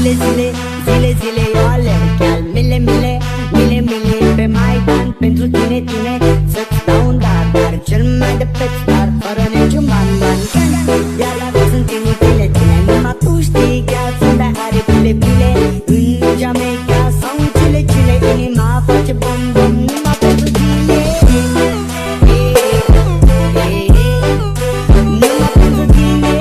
Zile, zile, zile, zile eu alerg chiar mile, mile, mile, mile pe Maidan pentru tine, tine să-ți dau un dar, dar cel mai de preț, dar fără niciun ban, ban. Iar la toți sunt inutile, tine numai tu știi chiar sunt de aripile, bile în Jamaica sau în Chile, Chile. Inima face bom, bom numai pentru tine. Numai pentru tine.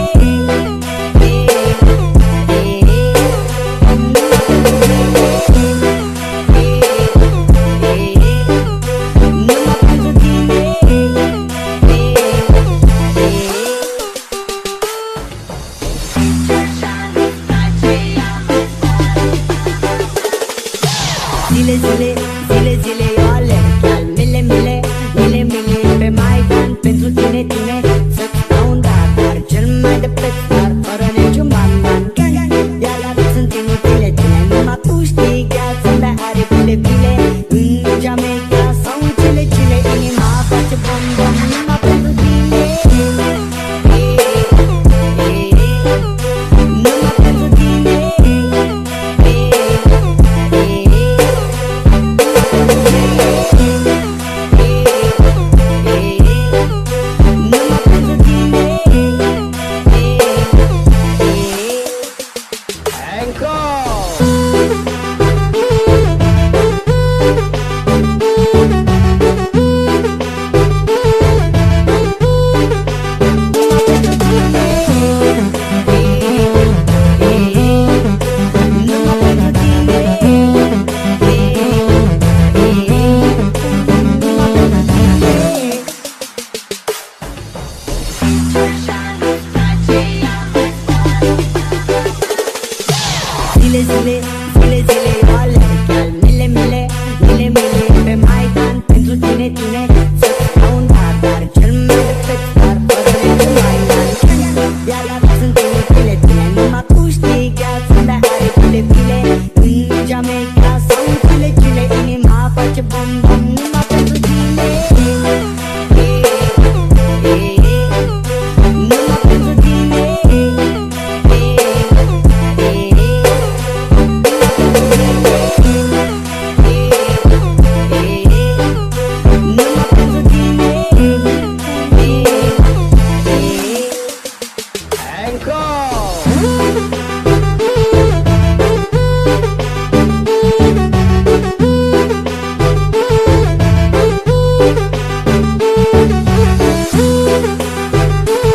Zile, zile, zile, zile eu alerg chiar mile, mile, mile, mile pe Maidan pentru tine, tine să-ți dau un dar, dar cel mai de preț, dar fără niciun ban, ban. Iar la toți sunt inutile, tine numai tu știi chiar sunt de aripile, bile în Jamaica sau în Chile, Chile. Inima face bom, bom.